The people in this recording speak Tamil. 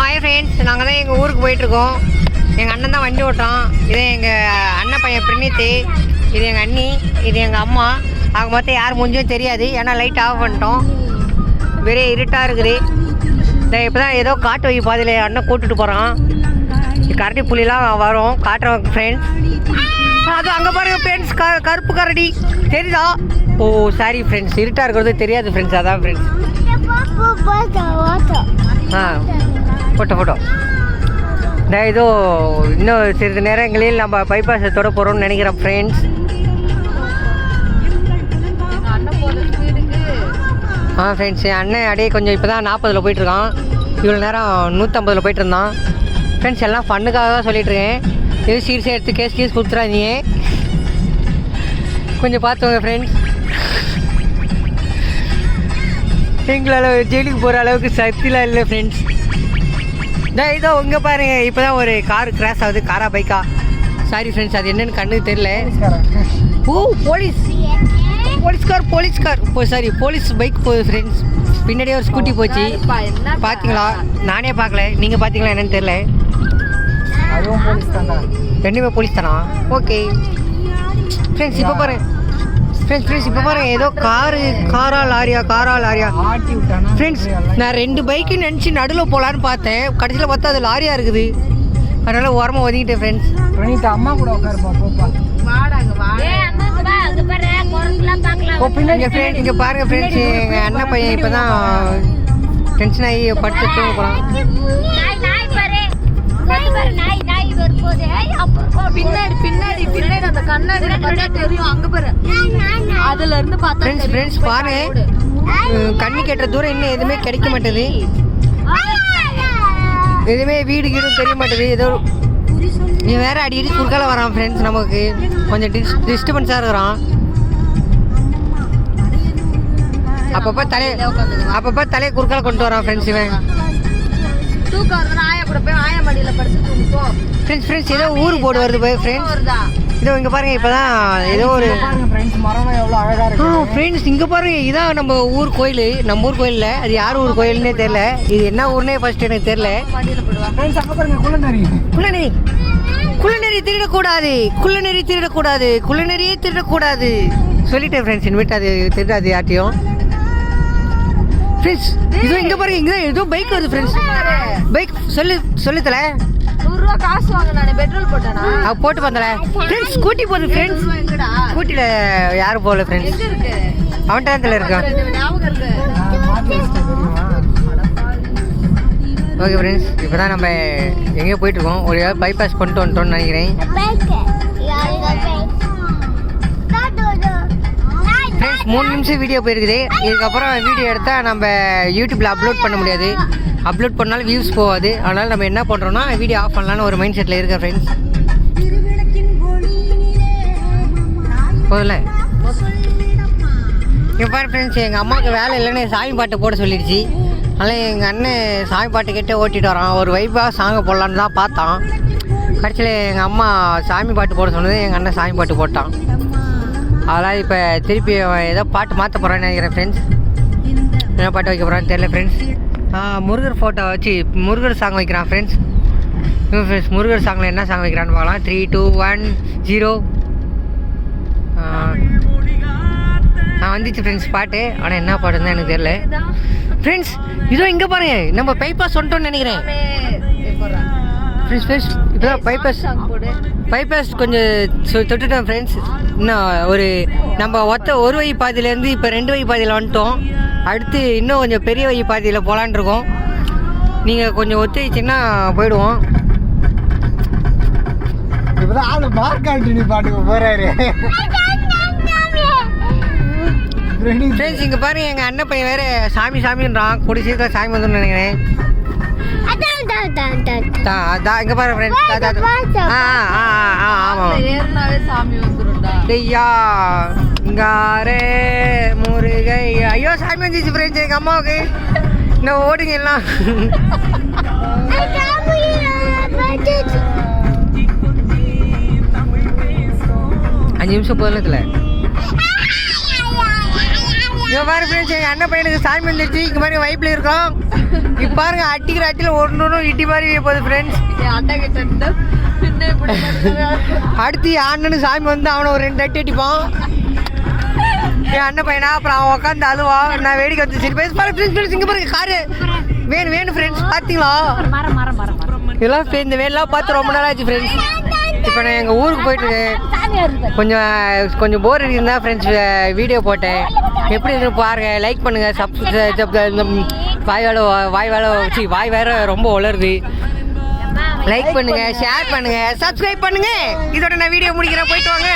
ஹாய் ஃப்ரெண்ட்ஸ், நாங்கள் தான் எங்கள் ஊருக்கு போயிட்டுருக்கோம். எங்கள் அண்ணன் தான் வண்டி ஓட்டுறான். இது எங்கள் அண்ணன் பையன் பிரிணித்து, இது எங்கள் அண்ணி, இது எங்கள் அம்மா. அவங்க மொத்தம் யார் மூஞ்சும் தெரியாது, ஏன்னா லைட் ஆஃப் பண்ணிட்டோம். வெறும் இருட்டாக இருக்குது. இப்போ தான் ஏதோ காட்டு வை பாதையில் அண்ணன் கூப்பிட்டுட்டு போகிறான். கரடி புலிலாம் வரும் காட்டுறோம் ஃப்ரெண்ட்ஸ். அது அங்கே பாருங்கள் ஃப்ரெண்ட்ஸ், கருப்பு கரடி தெரியுதா? ஓ சாரி ஃப்ரெண்ட்ஸ், இருட்டாக இருக்கிறது தெரியாது ஃப்ரெண்ட்ஸ், அதான் ஃப்ரெண்ட்ஸ். ஃபோட்டோ இதோ இன்னும் சிறிது நேரங்களில் நம்ம பைபாஸை தொட போகிறோம்னு நினைக்கிறேன் ஃப்ரெண்ட்ஸ். ஃப்ரெண்ட்ஸ், என் அண்ணன் அப்படியே கொஞ்சம் இப்போ தான் 40 போயிட்டுருக்கான். இவ்வளோ நேரம் 150 போயிட்டு இருந்தான். ஃப்ரெண்ட்ஸ், எல்லாம் ஃபண்ணுக்காக தான் சொல்லிகிட்ருக்கேன். எதுவும் சீரியஸாக எடுத்து கேஸ் கொடுத்துறாதீங்க, கொஞ்சம் பார்த்துவோங்க ஃப்ரெண்ட்ஸ். எங்களால் ஜெயிலுக்கு போகிற அளவுக்கு சக்திலாம் இல்லை ஃப்ரெண்ட்ஸ். இதோ இங்கே பாருங்கள், இப்போ தான் ஒரு கார் கிராஷ் ஆகுது. காரா பைக்கா சாரி ஃப்ரெண்ட்ஸ், அது என்னென்னு கண்ணுக்கு தெரியல. ஓ போலீஸ்கார் சாரி போலீஸ் பைக் போகுது ஃப்ரெண்ட்ஸ். பின்னாடியே ஒரு ஸ்கூட்டி போச்சு, பார்த்தீங்களா? நானே பார்க்கல, நீங்கள் பார்த்தீங்களா என்னன்னு தெரியல. ரெண்டுமே போலீஸ் தானா? ஓகே ஃப்ரெண்ட்ஸ், இப்போ பாருங்க இப்போ பாருங்க, ஏதோ காரா லாரியா ஃப்ரெண்ட்ஸ். நான் 2 பைக்கு நினச்சி நடுவில் போகலான்னு பார்த்தேன். கடைசியில் பார்த்தா அது லாரியாக இருக்குது. அதனால ஓரமாக ஒதுங்கிட்டேன் ஃப்ரெண்ட்ஸ். அம்மா கூட உட்காருப்பா. இங்கே பாருங்க ஃப்ரெண்ட்ஸ், எங்கள் அண்ணன் பையன் இப்போ தான் டென்ஷன் ஆகி படுத்து தூங்க போகிறான். பின்னாடி அந்த கண்ணாடி தெரியும், அங்க பாரு. அதுல இருந்து பார்த்தா ஃப்ரெண்ட்ஸ் பாருங்க, கண்ணு கேட்ட தூரம் இன்னும் எதுவுமே கிடைக்க மாட்டேது. எதுவுமே வீடு கீடும் தெரிய மாட்டேது. ஏதோ நீ வேற அடிக்கடி குறுக்கால வரான் ஃப்ரெண்ட்ஸ். நமக்கு கொஞ்சம் டிஸ்டர்பன்ஸாக இருக்கிறான். அப்பப்போ தலையை குறுக்கால கொண்டு வரான் ஃப்ரெண்ட்ஸ். இவன் ஃப்ரெண்ட்ஸ் ஏதோ ஊர் போர்டு வருது ஃப்ரெண்ட்ஸ். இதோ இங்கே பாருங்க, இப்போதான் ஏதோ ஒரு ஃப்ரெண்ட்ஸ் இங்கே பாருங்க, இதான் நம்ம ஊர் கோயில். நம்ம ஊர் கோயிலில் அது யார் ஊர் கோயில்னே தெரியல. இது என்ன ஊர்னே ஃபர்ஸ்ட் எனக்கு தெரியல. குள்ளநெறி திருடக்கூடாது சொல்லிட்டேன் ஃப்ரெண்ட்ஸ். இனிமேட்டு அது திருடாது யார்ட்டையும் ஃப்ரெண்ட்ஸ். இதோ இங்கே பாருங்க, இங்கே ஏதோ பைக் வருது ஃப்ரெண்ட்ஸ். பைக் சொல்லுத்தல 100 ரூபா காசு வாங்க, நான் பெட்ரோல் போட்டேனா போட்டு வந்தல ஃப்ரெண்ட்ஸ். ஸ்கூட்டி போகுது ஃப்ரெண்ட்ஸ். ஸ்கூட்டியில் யாரும் போகல ஃப்ரெண்ட்ஸ், அவன் டேரத்தில் இருக்கான். ஓகே ஃப்ரெண்ட்ஸ், இப்போ தான் நம்ம எங்கேயோ போயிட்டுருக்கோம். ஒரு பைபாஸ் கொண்டு வந்துட்டோம்னு நினைக்கிறேன் ஃப்ரெண்ட்ஸ். 3 நிமிஷம் வீடியோ போயிருக்குது. இதுக்கப்புறம் வீடியோ எடுத்தால் நம்ம யூடியூப்பில் அப்லோட் பண்ண முடியாது. அப்லோட் பண்ணாலும் வியூஸ் போகாது. அதனால் நம்ம என்ன பண்ணுறோன்னா வீடியோ ஆஃப் பண்ணலான்னு ஒரு மைண்ட் செட்டில் இருக்கேன் ஃப்ரெண்ட்ஸ். போதில்ல இப்போ பாரு ஃப்ரெண்ட்ஸ், எங்கள் அம்மாவுக்கு வேலை இல்லைன்னு சாமி பாட்டு போட சொல்லிடுச்சு. அதனால் எங்கள் அண்ணன் சாமி பாட்டு கேட்டே ஓட்டிகிட்டு வரான். ஒரு வைப்பாக சாங்கை போடலான்னு தான் பார்த்தான். கடைசியில் எங்கள் அம்மா சாமி பாட்டு போட சொன்னது, எங்கள் அண்ணன் சாமி பாட்டு போட்டான். அதனால் இப்போ திருப்பி ஏதோ பாட்டு மாற்ற போகிறான்னு நினைக்கிறேன் ஃப்ரெண்ட்ஸ். என்ன பாட்டு வைக்க போகிறான்னு தெரியல ஃப்ரெண்ட்ஸ். முருகர் ஃபோட்டோ வச்சு முருகர் சாங் வைக்கிறான் ஃப்ரெண்ட்ஸ். ஃப்ரெண்ட்ஸ், முருகர் சாங்கில் என்ன சாங் வைக்கிறான்னு பார்க்கலாம். 3, 2, 1, 0 வந்துச்சு ஃப்ரெண்ட்ஸ் பாட்டு. ஆனால் என்ன பாட்டுன்னு தான் எனக்கு தெரியல ஃப்ரெண்ட்ஸ். இதோ இங்கே பாருங்க, நம்ம பைபாஸ் வந்துட்டோம்னு நினைக்கிறேன் ஃப்ரெண்ட்ஸ். இப்போ தான் பைபாஸ் கொஞ்சம் தொட்டுட்டோம் ஃப்ரெண்ட்ஸ். இன்னும் ஒரு நம்ம ஒரு வழி பாதையிலேருந்து இப்போ 2 வழி பாதையில் வந்துட்டோம். அடுத்து இன்னும் கொஞ்சம் பெரிய வழி பாதையில் போகலான் இருக்கோம். நீங்கள் கொஞ்சம் ஒத்துழைச்சிங்கன்னா போயிடுவோம். இப்போதான் ஆளு மார்க்காண்டி பாட்டுக்கு போகிறாரு ஃப்ரெண்ட்ஸ். இங்கே பாருங்க, எங்கள் அண்ணன் பையன் வேறு சாமின்றான். கூடி சீக்கிரம் சாமி வந்துன்னு நினைக்கிறேன். அதான் இங்கே பாருங்க ஃப்ரெண்ட்ஸ். ஆமாம், ஐயா இங்காரே முருகை. ஐயோ சாமி வந்துச்சு ஃப்ரெண்ட்ஸ் எங்கள் அம்மாவுக்கு. இன்னும் ஓடுங்க எல்லாம். 5 நிமிஷம் போதில் இங்க பாரு ஃப்ரெண்ட்ஸ், எங்கள் அண்ணன் பையனுக்கு சாமி வந்துருச்சு. இங்கே மாதிரி வைப்பில் இருக்கோம். இப்போ பாருங்க அட்டிக்கிற அட்டியில் ஒன்று இட்டி மாதிரி போகுது ஃப்ரெண்ட்ஸ். என் அண்ணா கிட்ட இருந்து பின்னாடி இப்படி அடுத்து என் அண்ணனுக்கு சாமி வந்து அவனை ஒரு 2 அட்டி அடிப்பான். என் அண்ணன் பையனா அப்புறம் அவன் உட்காந்து அழுவான். நான் வேடிக்கை வந்து சரி பேச பாரு ஃப்ரெண்ட்ஸ். இங்கே பாருங்க காரு வேணும் ஃப்ரெண்ட்ஸ், பார்த்தீங்களா? இதெல்லாம் இந்த வேலாம் பார்த்து ரொம்ப நாள் ஆச்சு ஃப்ரெண்ட்ஸ். இப்போ நான் எங்கள் ஊருக்கு போயிட்டு கொஞ்சம் போர் அடிக்குதுன்னா ஃப்ரெண்ட்ஸ் வீடியோ போட்டேன். எப்படி இருக்கு பாருங்க, லைக் பண்ணுங்கள். வாய் வேற ரொம்ப உளருது. லைக் பண்ணுங்க, ஷேர் பண்ணுங்க, சப்ஸ்கிரைப் பண்ணுங்க. இதோட நான் வீடியோ முடிக்கிறேன், போயிட்டு வாங்க.